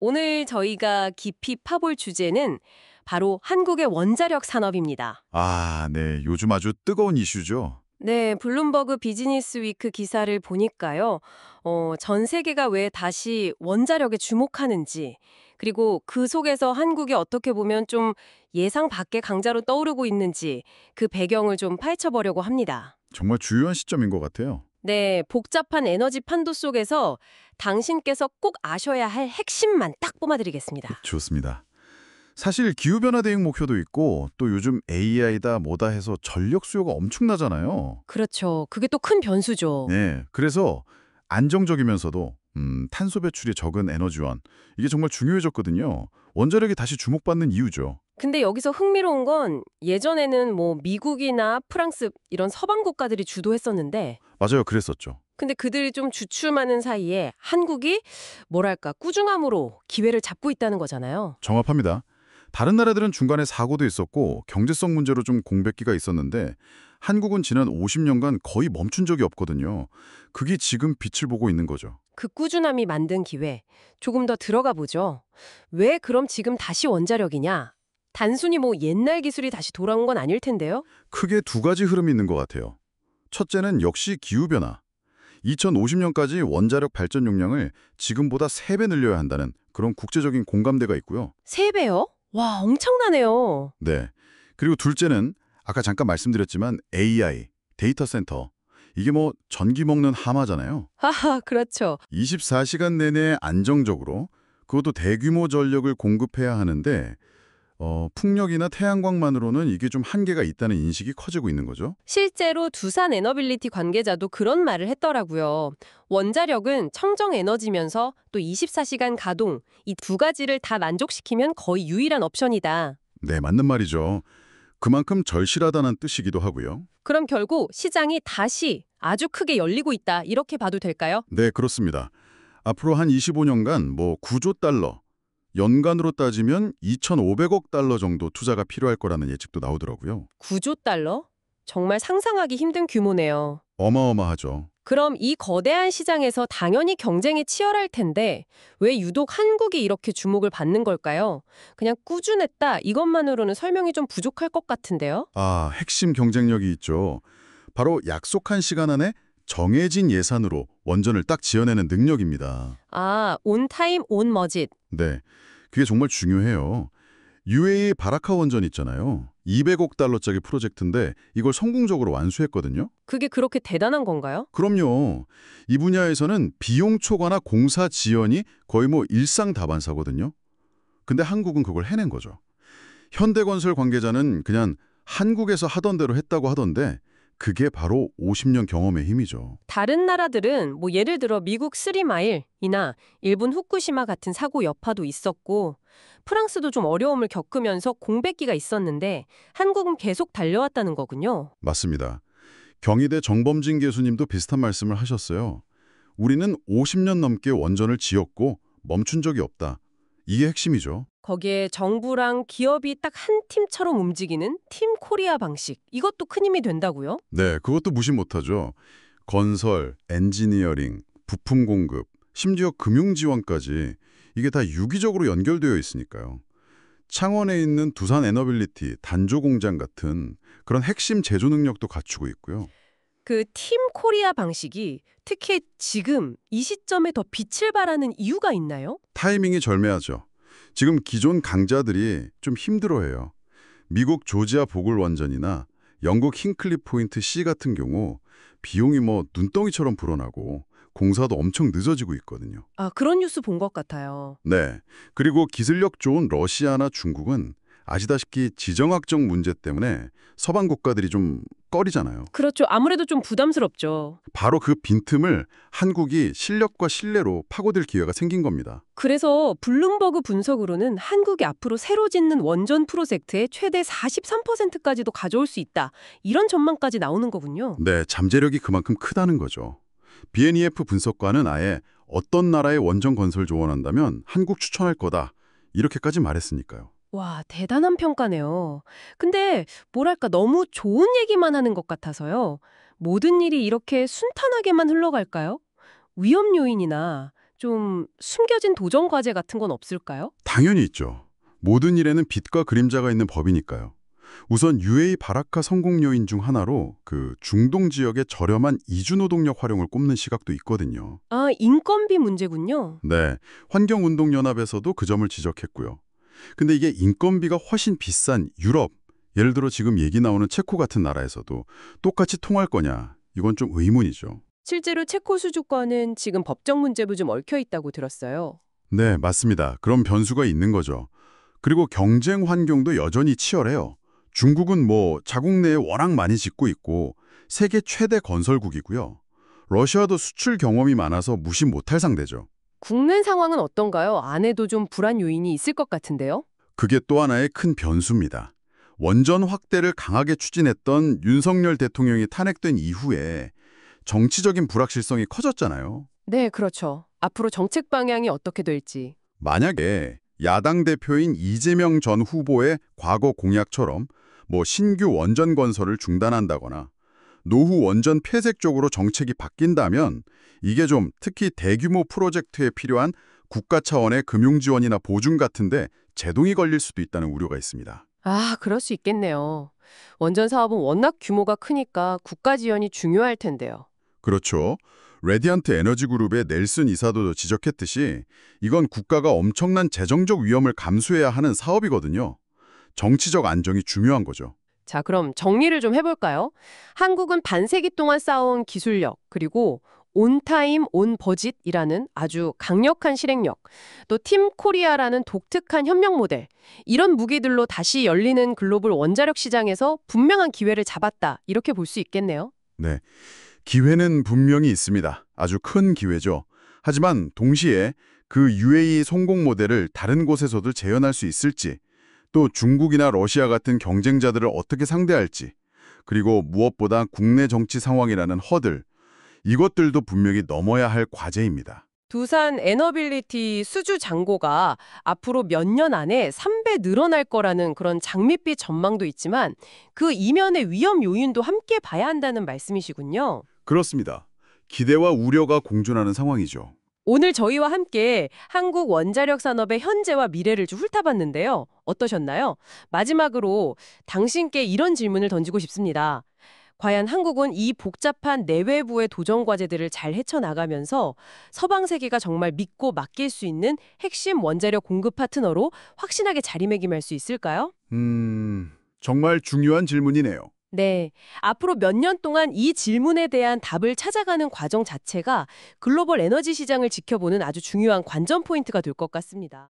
오늘 저희가 깊이 파볼 주제는 바로 한국의 원자력 산업입니다. 아, 네. 요즘 아주 뜨거운 이슈죠. 네, 블룸버그 비즈니스 위크 기사를 보니까요. 전 세계가 왜 다시 원자력에 주목하는지, 그리고 그 속에서 한국이 어떻게 보면 좀 예상 밖의 강자로 떠오르고 있는지 그 배경을 좀 파헤쳐보려고 합니다. 정말 주요한 시점인 것 같아요. 네, 복잡한 에너지 판도 속에서 당신께서 꼭 아셔야 할 핵심만 딱 뽑아드리겠습니다. 좋습니다. 사실 기후변화 대응 목표도 있고 또 요즘 AI다 뭐다 해서 전력 수요가 엄청나잖아요. 그렇죠. 그게 또 큰 변수죠. 네. 그래서 안정적이면서도 탄소 배출이 적은 에너지원 이게 정말 중요해졌거든요. 원자력이 다시 주목받는 이유죠. 근데 여기서 흥미로운 건 예전에는 뭐 미국이나 프랑스 이런 서방 국가들이 주도했었는데 맞아요. 그랬었죠. 근데 그들이 좀 주춤하는 사이에 한국이 뭐랄까 꾸준함으로 기회를 잡고 있다는 거잖아요. 정확합니다. 다른 나라들은 중간에 사고도 있었고 경제성 문제로 좀 공백기가 있었는데 한국은 지난 50년간 거의 멈춘 적이 없거든요. 그게 지금 빛을 보고 있는 거죠. 그 꾸준함이 만든 기회 조금 더 들어가 보죠. 왜 그럼 지금 다시 원자력이냐? 단순히 뭐 옛날 기술이 다시 돌아온 건 아닐 텐데요. 크게 두 가지 흐름이 있는 것 같아요. 첫째는 역시 기후변화. 2050년까지 원자력 발전 용량을 지금보다 3배 늘려야 한다는 그런 국제적인 공감대가 있고요. 3배요? 와, 엄청나네요. 네. 그리고 둘째는 아까 잠깐 말씀드렸지만 AI, 데이터 센터. 이게 뭐 전기 먹는 하마잖아요. 하하, 그렇죠. 24시간 내내 안정적으로 그것도 대규모 전력을 공급해야 하는데 풍력이나 태양광만으로는 이게 좀 한계가 있다는 인식이 커지고 있는 거죠. 실제로 두산 에너빌리티 관계자도 그런 말을 했더라고요. 원자력은 청정 에너지면서 또 24시간 가동, 이 두 가지를 다 만족시키면 거의 유일한 옵션이다. 네, 맞는 말이죠. 그만큼 절실하다는 뜻이기도 하고요. 그럼 결국 시장이 다시 아주 크게 열리고 있다. 이렇게 봐도 될까요? 네, 그렇습니다. 앞으로 한 25년간 뭐 9조 달러, 연간으로 따지면 2,500억 달러 정도 투자가 필요할 거라는 예측도 나오더라고요. 9조 달러? 정말 상상하기 힘든 규모네요. 어마어마하죠. 그럼 이 거대한 시장에서 당연히 경쟁이 치열할 텐데 왜 유독 한국이 이렇게 주목을 받는 걸까요? 그냥 꾸준했다 이것만으로는 설명이 좀 부족할 것 같은데요? 아, 핵심 경쟁력이 있죠. 바로 약속한 시간 안에 정해진 예산으로 원전을 딱 지어내는 능력입니다. 아, 온 타임 온 머짓. 네, 그게 정말 중요해요. UAE 바라카 원전 있잖아요. 200억 달러짜리 프로젝트인데 이걸 성공적으로 완수했거든요. 그게 그렇게 대단한 건가요? 그럼요. 이 분야에서는 비용 초과나 공사 지연이 거의 뭐 일상다반사거든요. 근데 한국은 그걸 해낸 거죠. 현대건설 관계자는 그냥 한국에서 하던 대로 했다고 하던데 그게 바로 50년 경험의 힘이죠. 다른 나라들은 뭐 예를 들어 미국 스리마일이나 일본 후쿠시마 같은 사고 여파도 있었고 프랑스도 좀 어려움을 겪으면서 공백기가 있었는데 한국은 계속 달려왔다는 거군요. 맞습니다. 경희대 정범진 교수님도 비슷한 말씀을 하셨어요. 우리는 50년 넘게 원전을 지었고 멈춘 적이 없다. 이게 핵심이죠. 거기에 정부랑 기업이 딱 한 팀처럼 움직이는 팀 코리아 방식. 이것도 큰 힘이 된다고요? 네, 그것도 무시 못하죠. 건설, 엔지니어링, 부품 공급, 심지어 금융 지원까지 이게 다 유기적으로 연결되어 있으니까요. 창원에 있는 두산 에너빌리티, 단조 공장 같은 그런 핵심 제조 능력도 갖추고 있고요. 그 팀 코리아 방식이 특히 지금 이 시점에 더 빛을 발하는 이유가 있나요? 타이밍이 절묘하죠. 지금 기존 강자들이 좀 힘들어해요. 미국 조지아 보글 원전이나 영국 킹클리 포인트 C 같은 경우 비용이 뭐 눈덩이처럼 불어나고 공사도 엄청 늦어지고 있거든요. 아, 그런 뉴스 본 것 같아요. 네. 그리고 기술력 좋은 러시아나 중국은 아시다시피 지정학적 문제 때문에 서방 국가들이 좀 꺼리잖아요. 그렇죠. 아무래도 좀 부담스럽죠. 바로 그 빈틈을 한국이 실력과 신뢰로 파고들 기회가 생긴 겁니다. 그래서 블룸버그 분석으로는 한국이 앞으로 새로 짓는 원전 프로젝트의 최대 43%까지도 가져올 수 있다. 이런 전망까지 나오는 거군요. 네, 잠재력이 그만큼 크다는 거죠. BNEF 분석관은 아예 어떤 나라의 원전 건설 조언한다면 한국 추천할 거다. 이렇게까지 말했으니까요. 와, 대단한 평가네요. 근데 뭐랄까 너무 좋은 얘기만 하는 것 같아서요. 모든 일이 이렇게 순탄하게만 흘러갈까요? 위험 요인이나 좀 숨겨진 도전 과제 같은 건 없을까요? 당연히 있죠. 모든 일에는 빛과 그림자가 있는 법이니까요. 우선 UAE 바라카 성공 요인 중 하나로 그 중동 지역의 저렴한 이주 노동력 활용을 꼽는 시각도 있거든요. 아, 인건비 문제군요. 네, 환경운동연합에서도 그 점을 지적했고요. 근데 이게 인건비가 훨씬 비싼 유럽, 예를 들어 지금 얘기 나오는 체코 같은 나라에서도 똑같이 통할 거냐, 이건 좀 의문이죠. 실제로 체코 수주권은 지금 법적 문제도 좀 얽혀 있다고 들었어요. 네, 맞습니다. 그런 변수가 있는 거죠. 그리고 경쟁 환경도 여전히 치열해요. 중국은 뭐 자국 내에 워낙 많이 짓고 있고 세계 최대 건설국이고요. 러시아도 수출 경험이 많아서 무시 못할 상대죠. 국내 상황은 어떤가요? 안에도 좀 불안 요인이 있을 것 같은데요? 그게 또 하나의 큰 변수입니다. 원전 확대를 강하게 추진했던 윤석열 대통령이 탄핵된 이후에 정치적인 불확실성이 커졌잖아요. 네, 그렇죠. 앞으로 정책 방향이 어떻게 될지. 만약에 야당 대표인 이재명 전 후보의 과거 공약처럼 뭐 신규 원전 건설을 중단한다거나 노후 원전 폐쇄 쪽으로 정책이 바뀐다면 이게 좀 특히 대규모 프로젝트에 필요한 국가 차원의 금융 지원이나 보증 같은데 제동이 걸릴 수도 있다는 우려가 있습니다. 아, 그럴 수 있겠네요. 원전 사업은 워낙 규모가 크니까 국가 지원이 중요할 텐데요. 그렇죠. 레디언트 에너지 그룹의 넬슨 이사도 지적했듯이 이건 국가가 엄청난 재정적 위험을 감수해야 하는 사업이거든요. 정치적 안정이 중요한 거죠. 자, 그럼 정리를 좀 해볼까요? 한국은 반세기 동안 쌓아온 기술력, 그리고 온타임, 온버짓이라는 아주 강력한 실행력, 또 팀 코리아라는 독특한 협력 모델, 이런 무기들로 다시 열리는 글로벌 원자력 시장에서 분명한 기회를 잡았다, 이렇게 볼 수 있겠네요. 네, 기회는 분명히 있습니다. 아주 큰 기회죠. 하지만 동시에 그 UAE 성공 모델을 다른 곳에서도 재현할 수 있을지, 또 중국이나 러시아 같은 경쟁자들을 어떻게 상대할지, 그리고 무엇보다 국내 정치 상황이라는 허들, 이것들도 분명히 넘어야 할 과제입니다. 두산 에너빌리티 수주 잔고가 앞으로 몇 년 안에 3배 늘어날 거라는 그런 장밋빛 전망도 있지만 그 이면의 위험 요인도 함께 봐야 한다는 말씀이시군요. 그렇습니다. 기대와 우려가 공존하는 상황이죠. 오늘 저희와 함께 한국 원자력 산업의 현재와 미래를 좀 훑어봤는데요. 어떠셨나요? 마지막으로 당신께 이런 질문을 던지고 싶습니다. 과연 한국은 이 복잡한 내외부의 도전 과제들을 잘 헤쳐나가면서 서방 세계가 정말 믿고 맡길 수 있는 핵심 원자력 공급 파트너로 확신하게 자리매김할 수 있을까요? 정말 중요한 질문이네요. 네. 앞으로 몇 년 동안 이 질문에 대한 답을 찾아가는 과정 자체가 글로벌 에너지 시장을 지켜보는 아주 중요한 관전 포인트가 될 것 같습니다.